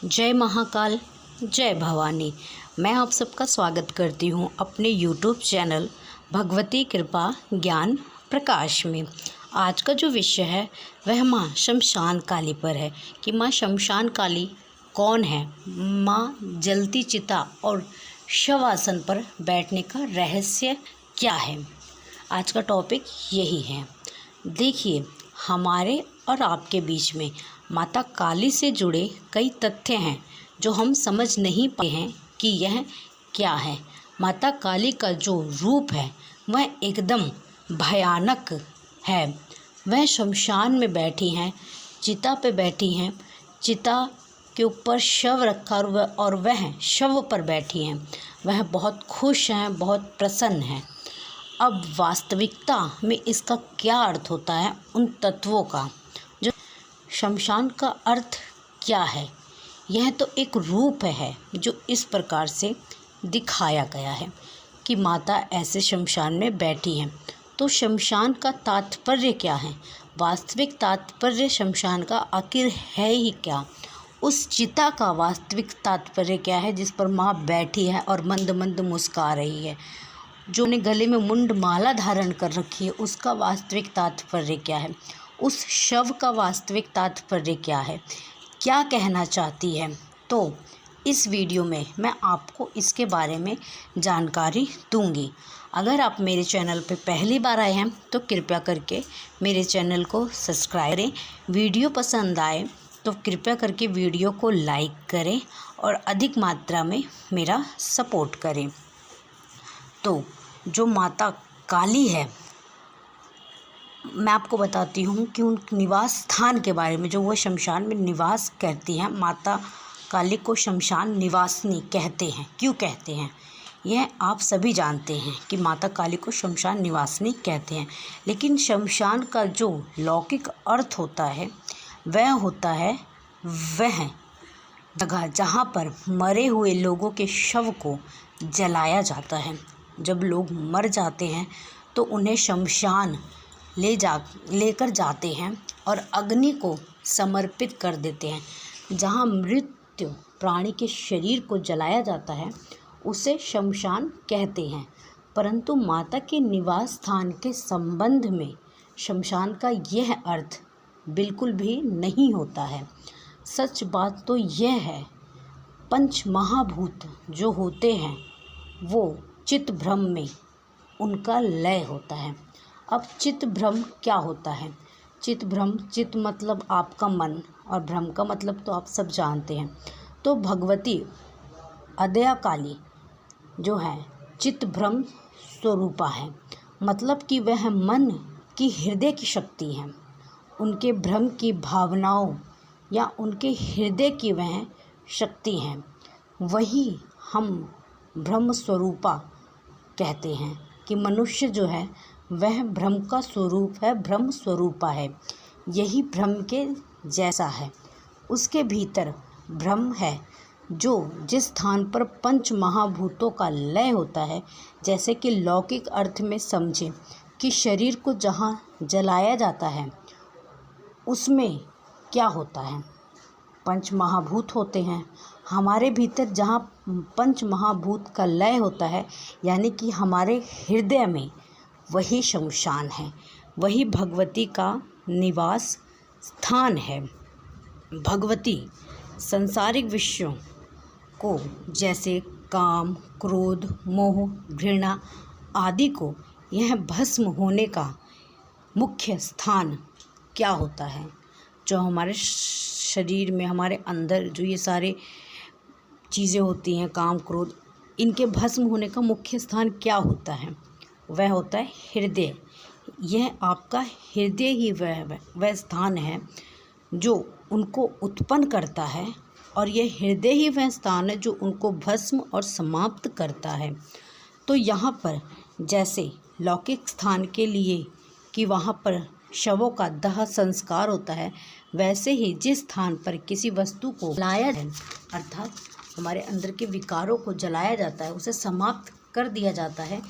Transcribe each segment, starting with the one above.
जय महाकाल, जय भवानी। मैं आप सबका स्वागत करती हूँ अपने यूट्यूब चैनल भगवती कृपा ज्ञान प्रकाश में। आज का जो विषय है वह माँ शमशान काली पर है कि माँ शमशान काली कौन है, माँ जलती चिता और शवासन पर बैठने का रहस्य क्या है। आज का टॉपिक यही है। देखिए, हमारे और आपके बीच में माता काली से जुड़े कई तथ्य हैं जो हम समझ नहीं पाए हैं कि यह क्या है। माता काली का जो रूप है वह एकदम भयानक है। वह शमशान में बैठी हैं, चिता पे बैठी हैं, चिता के ऊपर शव रखा और वह शव पर बैठी हैं। वह बहुत खुश हैं, बहुत प्रसन्न हैं। अब वास्तविकता में इसका क्या अर्थ होता है, उन तत्वों का। जो शमशान का अर्थ क्या है, यह तो एक रूप है जो इस प्रकार से दिखाया गया है कि माता ऐसे शमशान में बैठी हैं। तो शमशान का तात्पर्य क्या है, वास्तविक तात्पर्य शमशान का आखिर है ही क्या। उस चिता का वास्तविक तात्पर्य क्या है जिस पर माँ बैठी है और मंद मंद मुस्कुरा रही है। जो ने गले में मुंड माला धारण कर रखी है, उसका वास्तविक तात्पर्य क्या है। उस शव का वास्तविक तात्पर्य क्या है, क्या कहना चाहती है। तो इस वीडियो में मैं आपको इसके बारे में जानकारी दूंगी। अगर आप मेरे चैनल पर पहली बार आए हैं तो कृपया करके मेरे चैनल को सब्सक्राइब करें। वीडियो पसंद आए तो कृपया करके वीडियो को लाइक करें और अधिक मात्रा में मेरा सपोर्ट करें। तो जो माता काली है, मैं आपको बताती हूँ कि उन निवास स्थान के बारे में। जो वो शमशान में निवास करती हैं, माता काली को शमशान निवासिनी कहते हैं। क्यों कहते हैं यह आप सभी जानते हैं कि माता काली को शमशान निवासिनी कहते हैं। लेकिन शमशान का जो लौकिक अर्थ होता है वह होता है वह जगह जहाँ पर मरे हुए लोगों के शव को जलाया जाता है। जब लोग मर जाते हैं तो उन्हें शमशान लेकर जाते हैं और अग्नि को समर्पित कर देते हैं। जहाँ मृत्यु प्राणी के शरीर को जलाया जाता है उसे शमशान कहते हैं। परंतु माता के निवास स्थान के संबंध में शमशान का यह अर्थ बिल्कुल भी नहीं होता है। सच बात तो यह है, पंच महाभूत जो होते हैं वो चित्त भ्रम में उनका लय होता है। अब चित्त भ्रम क्या होता है। चित्त भ्रम, चित्त मतलब आपका मन और भ्रम का मतलब तो आप सब जानते हैं। तो भगवती अदया काली जो है चित्त भ्रम स्वरूपा है। मतलब कि वह मन की हृदय की शक्ति है, उनके भ्रम की भावनाओं या उनके हृदय की वह शक्ति है। वही हम ब्रह्म स्वरूपा कहते हैं कि मनुष्य जो है वह भ्रम का स्वरूप है, ब्रह्म स्वरूपा है। यही भ्रम के जैसा है, उसके भीतर भ्रम है। जो जिस स्थान पर पंच महाभूतों का लय होता है, जैसे कि लौकिक अर्थ में समझें कि शरीर को जहाँ जलाया जाता है उसमें क्या होता है, पंच महाभूत होते हैं। हमारे भीतर जहाँ पंच महाभूत का लय होता है, यानी कि हमारे हृदय में, वही शमशान है, वही भगवती का निवास स्थान है। भगवती संसारिक विषयों को जैसे काम, क्रोध, मोह, घृणा आदि को यह भस्म होने का मुख्य स्थान क्या होता है। जो हमारे शरीर में, हमारे अंदर जो ये सारे चीज़ें होती हैं, काम, क्रोध, इनके भस्म होने का मुख्य स्थान क्या होता है, वह होता है हृदय। यह आपका हृदय ही वह स्थान है जो उनको उत्पन्न करता है, और यह हृदय ही वह स्थान है जो उनको भस्म और समाप्त करता है। तो यहाँ पर जैसे लौकिक स्थान के लिए कि वहाँ पर शवों का दाह संस्कार होता है, वैसे ही जिस स्थान पर किसी वस्तु को जलाया है, अर्थात हमारे अंदर के विकारों को जलाया जाता है, उसे समाप्त कर दिया जाता है,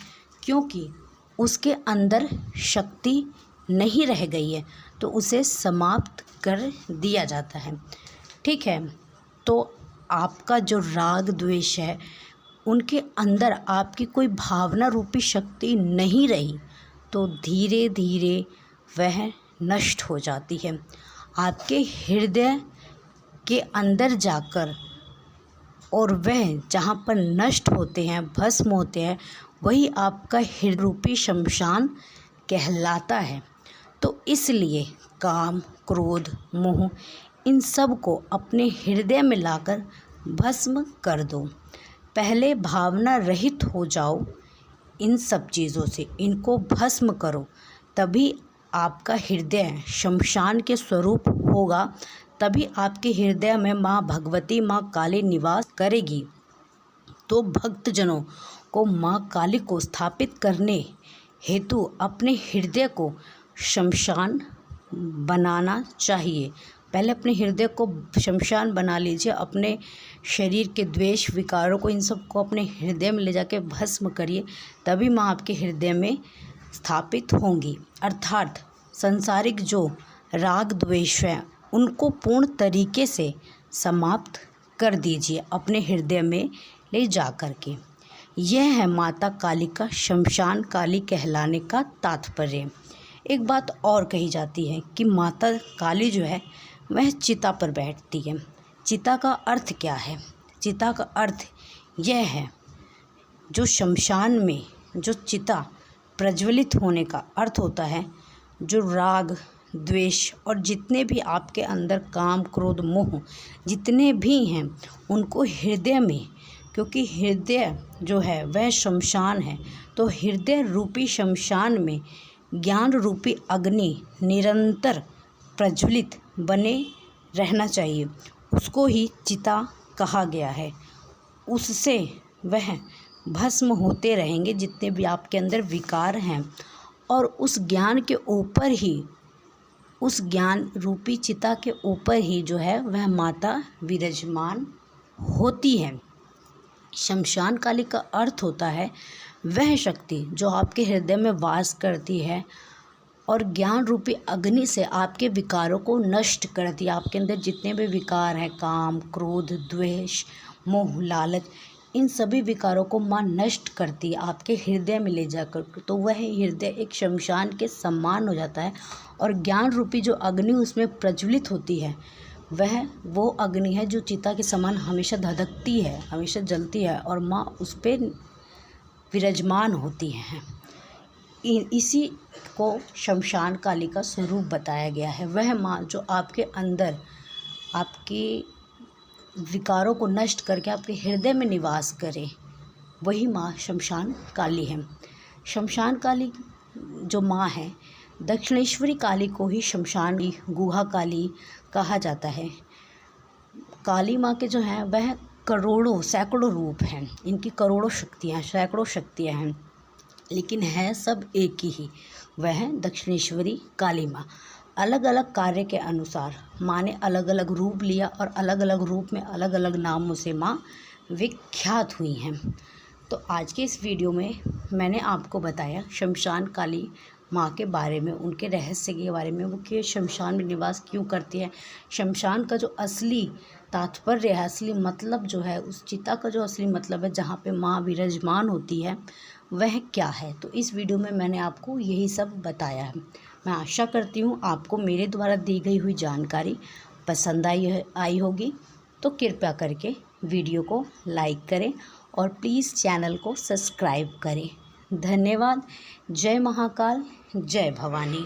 क्योंकि उसके अंदर शक्ति नहीं रह गई है, तो उसे समाप्त कर दिया जाता है। ठीक है, तो आपका जो राग द्वेष है उनके अंदर आपकी कोई भावना रूपी शक्ति नहीं रही तो धीरे धीरे वह नष्ट हो जाती है। आपके हृदय के अंदर जाकर और वह जहाँ पर नष्ट होते हैं, भस्म होते हैं, वही आपका हृदय रूपी शमशान कहलाता है। तो इसलिए काम, क्रोध, मोह इन सब को अपने हृदय में लाकर भस्म कर दो। पहले भावना रहित हो जाओ इन सब चीज़ों से, इनको भस्म करो, तभी आपका हृदय शमशान के स्वरूप होगा, तभी आपके हृदय में माँ भगवती, माँ काली निवास करेगी। तो भक्तजनों को माँ काली को स्थापित करने हेतु अपने हृदय को शमशान बनाना चाहिए। पहले अपने हृदय को शमशान बना लीजिए, अपने शरीर के द्वेष, विकारों को, इन सब को अपने हृदय में ले जाके भस्म करिए, तभी माँ आपके हृदय में स्थापित होंगी। अर्थात सांसारिक जो राग द्वेष है उनको पूर्ण तरीके से समाप्त कर दीजिए अपने हृदय में ले जा कर के। यह है माता काली का शमशान काली कहलाने का तात्पर्य। एक बात और कही जाती है कि माता काली जो है वह चिता पर बैठती है। चिता का अर्थ क्या है? चिता का अर्थ यह है, जो शमशान में जो चिता प्रज्वलित होने का अर्थ होता है, जो राग द्वेष और जितने भी आपके अंदर काम, क्रोध, मोह जितने भी हैं उनको हृदय में, क्योंकि हृदय जो है वह शमशान है, तो हृदय रूपी शमशान में ज्ञान रूपी अग्नि निरंतर प्रज्वलित बने रहना चाहिए। उसको ही चिता कहा गया है। उससे वह भस्म होते रहेंगे जितने भी आपके अंदर विकार हैं, और उस ज्ञान के ऊपर ही, उस ज्ञान रूपी चिता के ऊपर ही जो है वह माता विराजमान होती है। शमशान काली का अर्थ होता है वह शक्ति जो आपके हृदय में वास करती है और ज्ञान रूपी अग्नि से आपके विकारों को नष्ट करती है। आपके अंदर जितने भी विकार हैं, काम, क्रोध, द्वेष, मोह, लालच, इन सभी विकारों को माँ नष्ट करती है आपके हृदय में ले जाकर। तो वह हृदय एक शमशान के समान हो जाता है, और ज्ञान रूपी जो अग्नि उसमें प्रज्वलित होती है वह वो अग्नि है जो चिता के समान हमेशा धधकती है, हमेशा जलती है, और माँ उस पर विराजमान होती हैं। इसी को शमशान काली का स्वरूप बताया गया है। वह माँ जो आपके अंदर आपके विकारों को नष्ट करके आपके हृदय में निवास करे, वही माँ शमशान काली है। शमशान काली जो माँ है, दक्षिणेश्वरी काली को ही शमशान गुहा काली कहा जाता है। काली माँ के जो हैं वह करोड़ों, सैकड़ों रूप हैं, इनकी करोड़ों शक्तियाँ, सैकड़ों शक्तियाँ हैं, लेकिन है सब एक ही, वह है दक्षिणेश्वरी काली माँ। अलग अलग कार्य के अनुसार माँ ने अलग अलग रूप लिया और अलग अलग रूप में अलग अलग नामों से माँ विख्यात हुई हैं। तो आज के इस वीडियो में मैंने आपको बताया शमशान काली माँ के बारे में, उनके रहस्य के बारे में, वो कि शमशान में निवास क्यों करती है, शमशान का जो असली तात्पर्य है, असली मतलब जो है, उस चिता का जो असली मतलब है जहाँ पे माँ विराजमान होती है वह क्या है। तो इस वीडियो में मैंने आपको यही सब बताया है। मैं आशा करती हूँ आपको मेरे द्वारा दी गई हुई जानकारी पसंद आई होगी। तो कृपया करके वीडियो को लाइक करें और प्लीज़ चैनल को सब्सक्राइब करें। धन्यवाद। जय महाकाल, जय भवानी।